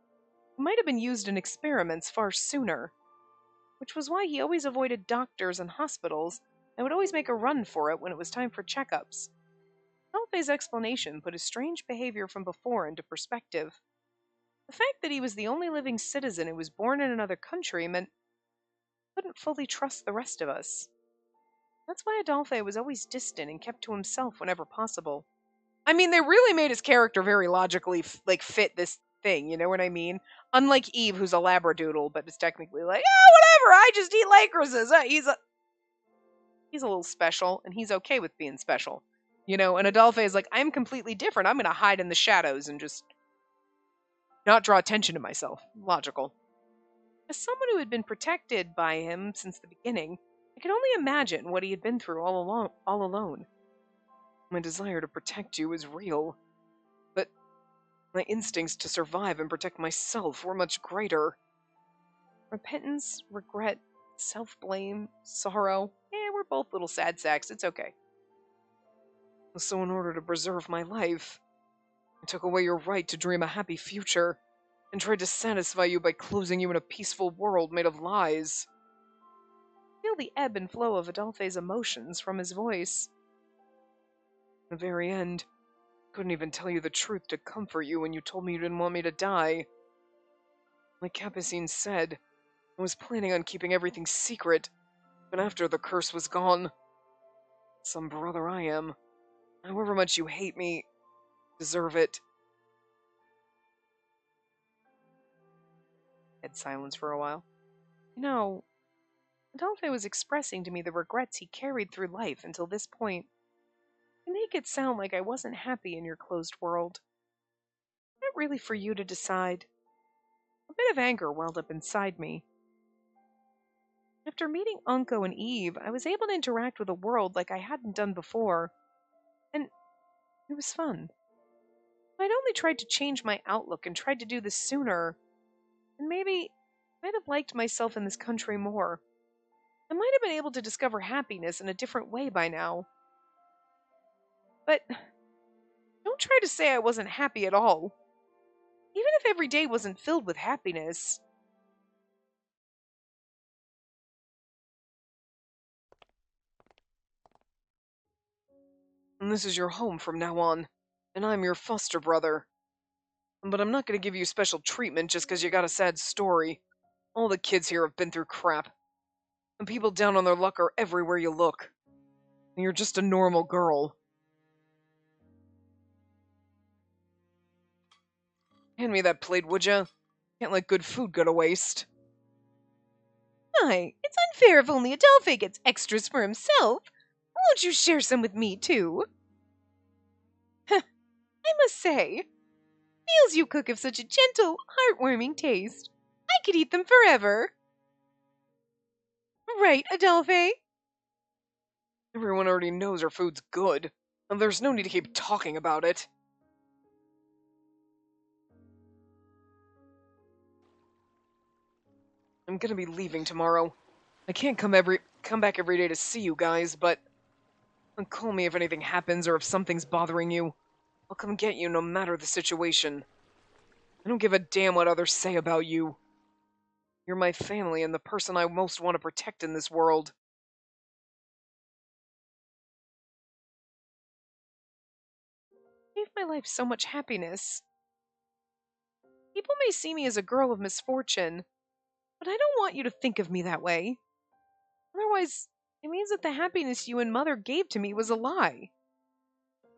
A: It might have been used in experiments far sooner. Which was why he always avoided doctors and hospitals, and would always make a run for it when it was time for checkups. Alfe's explanation put his strange behavior from before into perspective. The fact that he was the only living citizen who was born in another country meant he couldn't fully trust the rest of us. That's why Adolphe was always distant and kept to himself whenever possible. I mean, they really made his character very logically, fit this thing, you know what I mean? Unlike Eve, who's a labradoodle, but is technically like, whatever, I just eat lycrases. He's a little special, and he's okay with being special. You know, and Adolphe is like, I'm completely different. I'm going to hide in the shadows and just not draw attention to myself. Logical. As someone who had been protected by him since the beginning, I could only imagine what he had been through all alone. My desire to protect you is real, but my instincts to survive and protect myself were much greater. Repentance, regret, self-blame, sorrow. We're both little sad sacks. It's okay. So in order to preserve my life, I took away your right to dream a happy future and tried to satisfy you by closing you in a peaceful world made of lies. Feel the ebb and flow of Adolphe's emotions from his voice. In the very end, I couldn't even tell you the truth to comfort you when you told me you didn't want me to die. Like Capucine said, I was planning on keeping everything secret, but after the curse was gone, some brother I am. However much you hate me, deserve it. Had silence for a while. You know, Adolphe was expressing to me the regrets he carried through life until this point. You make it sound like I wasn't happy in your closed world. Not really for you to decide. A bit of anger welled up inside me. After meeting Unco and Eve, I was able to interact with the world like I hadn't done before. And it was fun. If I'd only tried to change my outlook and tried to do this sooner, and maybe I'd have liked myself in this country more. I might have been able to discover happiness in a different way by now. But don't try to say I wasn't happy at all. Even if every day wasn't filled with happiness. And this is your home from now on. And I'm your foster brother. But I'm not going to give you special treatment just because you got a sad story. All the kids here have been through crap. And people down on their luck are everywhere you look. And you're just a normal girl. Hand me that plate, would ya? Can't let good food go to waste. My, it's unfair if only Adolphe gets extras for himself. Won't you share some with me, too? I must say, meals you cook have such a gentle, heartwarming taste. I could eat them forever. Right, Adolphe? Everyone already knows our food's good, and there's no need to keep talking about it. I'm gonna be leaving tomorrow. I can't come back every day to see you guys, but call me if anything happens or if something's bothering you. I'll come get you no matter the situation. I don't give a damn what others say about you. You're my family and the person I most want to protect in this world. You gave my life so much happiness. People may see me as a girl of misfortune, but I don't want you to think of me that way. Otherwise, it means that the happiness you and Mother gave to me was a lie.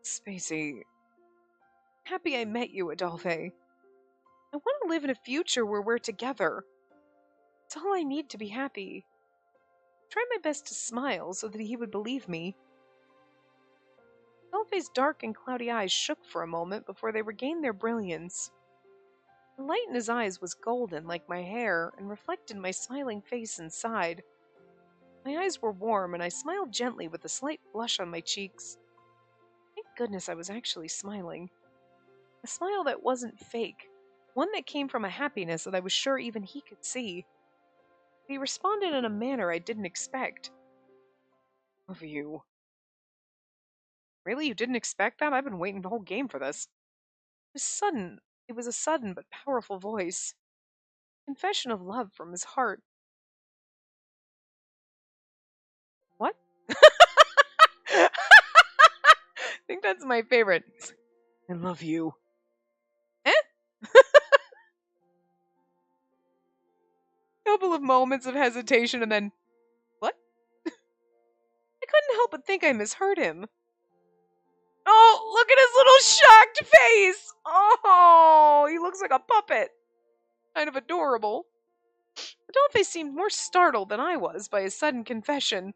A: Spacey, happy I met you, Adolphe. I want to live in a future where we're together. It's all I need to be happy. I tried my best to smile so that he would believe me. Adolphe's dark and cloudy eyes shook for a moment before they regained their brilliance. The light in his eyes was golden like my hair and reflected my smiling face inside. My eyes were warm and I smiled gently with a slight blush on my cheeks. Thank goodness I was actually smiling. A smile that wasn't fake, one that came from a happiness that I was sure even he could see. He responded in a manner I didn't expect. Love you. Really? You didn't expect that? I've been waiting the whole game for this. It was sudden. It was a sudden but powerful voice. Confession of love from his heart. What? I think that's my favorite. I love you. Eh? Couple of moments of hesitation and then, what? I couldn't help but think I misheard him. Oh, look at his little shocked face! Oh, he looks like a puppet. Kind of adorable. Adolphe seemed more startled than I was by his sudden confession.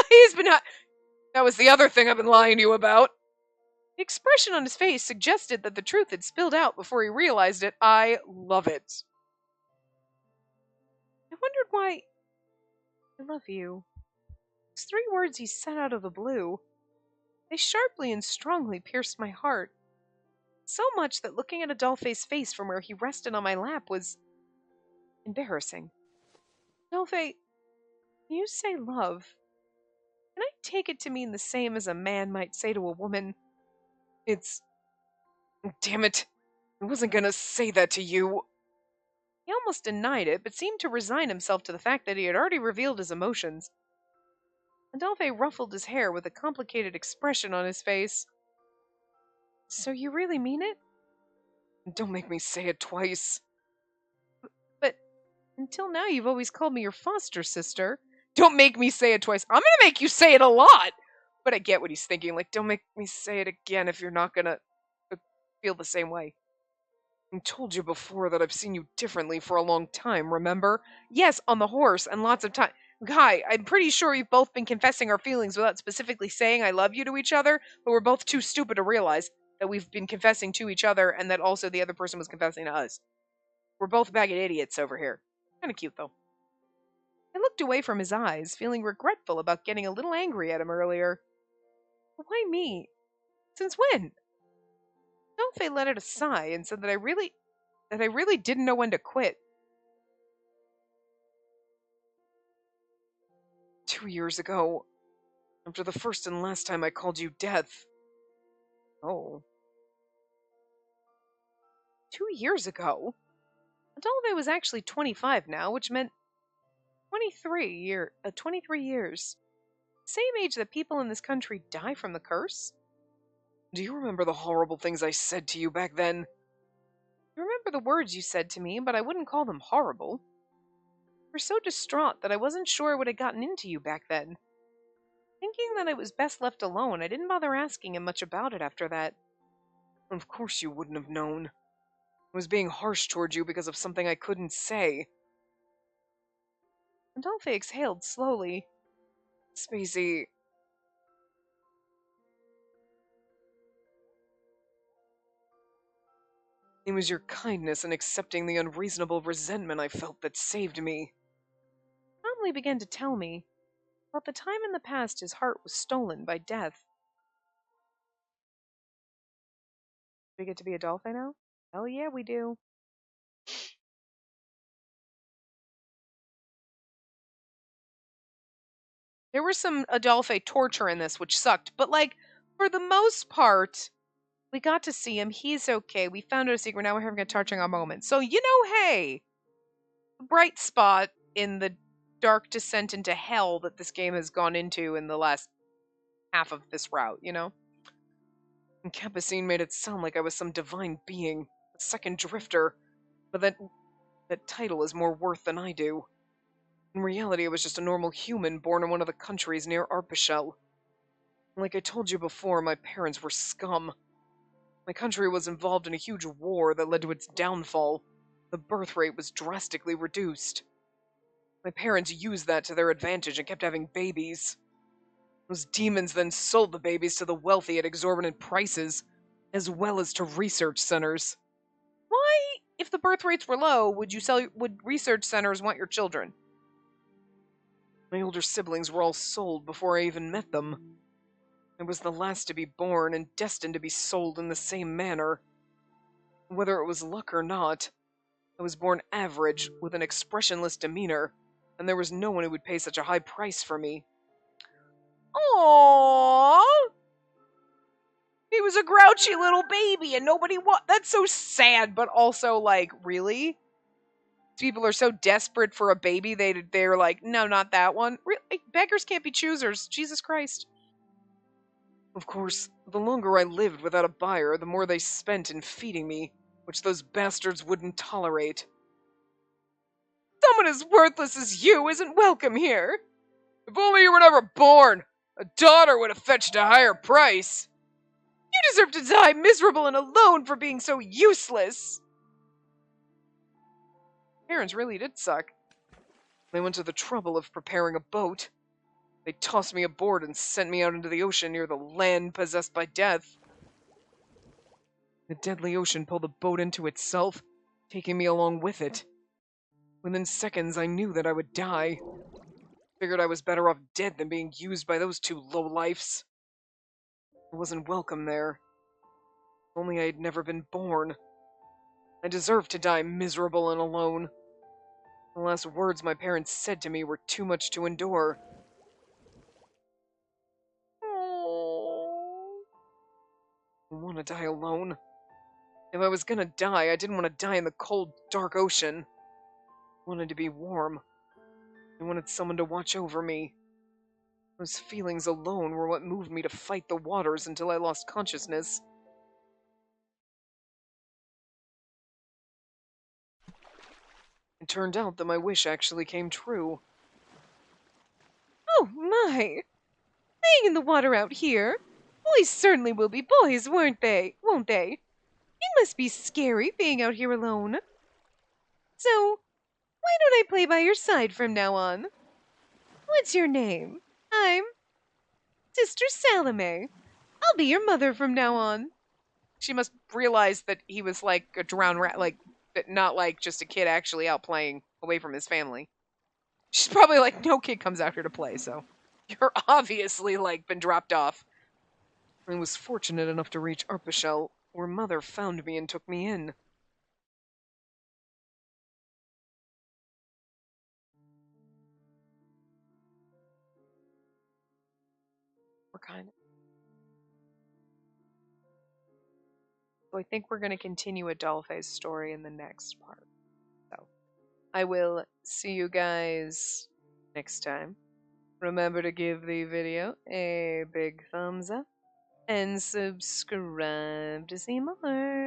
A: He's been That was the other thing I've been lying to you about. The expression on his face suggested that the truth had spilled out before he realized it. I love it. I wondered why I love you. Those 3 words he said out of the blue. They sharply and strongly pierced my heart. So much that looking at Adolphe's face from where he rested on my lap was embarrassing. Adolphe, when you say love, can I take it to mean the same as a man might say to a woman? It's... Damn it. I wasn't gonna say that to you. He almost denied it, but seemed to resign himself to the fact that he had already revealed his emotions. Adolphe ruffled his hair with a complicated expression on his face. So you really mean it? Don't make me say it twice. But until now you've always called me your foster sister. Don't make me say it twice. I'm gonna make you say it a lot! But I get what he's thinking. Like, don't make me say it again if you're not gonna feel the same way. I told you before that I've seen you differently for a long time, remember? Yes, on the horse, and lots of time. Guy, I'm pretty sure we've both been confessing our feelings without specifically saying I love you to each other, but we're both too stupid to realize that we've been confessing to each other and that also the other person was confessing to us. We're both a bag of idiots over here. Kinda cute, though. I looked away from his eyes, feeling regretful about getting a little angry at him earlier. Why me? Since when? Dolphy let out a sigh and said that I really didn't know when to quit. 2 years ago, after the first and last time I called you death. Oh. 2 years ago. Adolphe was actually 25 now, which meant 23 years. Same age that people in this country die from the curse.
B: Do you remember the horrible things I said to you back then?
A: I remember the words you said to me, but I wouldn't call them horrible. You were so distraught that I wasn't sure what had gotten into you back then. Thinking that it was best left alone, I didn't bother asking him much about it after that.
B: Of course you wouldn't have known. I was being harsh toward you because of something I couldn't say.
A: Adolphe exhaled slowly.
B: Spacey, it was your kindness in accepting the unreasonable resentment I felt that saved me.
A: Calmly began to tell me about the time in the past his heart was stolen by death. Do we get to be Adolphe now? Hell yeah, we do. There was some Adolphe torture in this, which sucked, but like, for the most part, we got to see him. He's okay. We found out a secret. Now we're having a touching our moment. So, hey, bright spot in the dark descent into hell that this game has gone into in the last half of this route.
B: And Capucine made it sound like I was some divine being, a second drifter, but that title is more worth than I do. In reality, I was just a normal human born in one of the countries near Arpachel. Like I told you before, my parents were scum. My country was involved in a huge war that led to its downfall. The birth rate was drastically reduced. My parents used that to their advantage and kept having babies. Those demons then sold the babies to the wealthy at exorbitant prices, as well as to research centers.
A: Why, if the birth rates were low, would research centers want your children?
B: My older siblings were all sold before I even met them. I was the last to be born and destined to be sold in the same manner. Whether it was luck or not, I was born average with an expressionless demeanor, and there was no one who would pay such a high price for me.
A: Aww! He was a grouchy little baby and nobody That's so sad, but also like, really? People are so desperate for a baby, they're like, no, not that one. Really? Beggars can't be choosers. Jesus Christ.
B: Of course, the longer I lived without a buyer, the more they spent in feeding me, which those bastards wouldn't tolerate.
A: Someone as worthless as you isn't welcome here.
B: If only you were never born! A daughter would have fetched a higher price!
A: You deserve to die miserable and alone for being so useless.
B: Parents really did suck. They went to the trouble of preparing a boat. They tossed me aboard and sent me out into the ocean near the land possessed by death. The deadly ocean pulled the boat into itself, taking me along with it. Within seconds, I knew that I would die. Figured I was better off dead than being used by those two lowlifes. I wasn't welcome there. If only I had never been born. I deserved to die miserable and alone. The last words my parents said to me were too much to endure. I want to die alone. If I was gonna die, I didn't want to die in the cold, dark ocean. I wanted to be warm. I wanted someone to watch over me. Those feelings alone were what moved me to fight the waters until I lost consciousness. It turned out that my wish actually came true.
A: Oh my! Playing in the water out here? Boys certainly will be boys, won't they? It must be scary being out here alone. So, why don't I play by your side from now on? What's your name? I'm Sister Salome. I'll be your mother from now on. She must realize that he was like a drowned rat, like, not like just a kid actually out playing away from his family. She's probably like, no kid comes out here to play, so you're obviously like been dropped off.
B: I was fortunate enough to reach Arpachel, where Mother found me and took me in.
A: We're kind of. So I think we're going to continue a Dollface story in the next part. So I will see you guys next time. Remember to give the video a big thumbs up and subscribe to see more.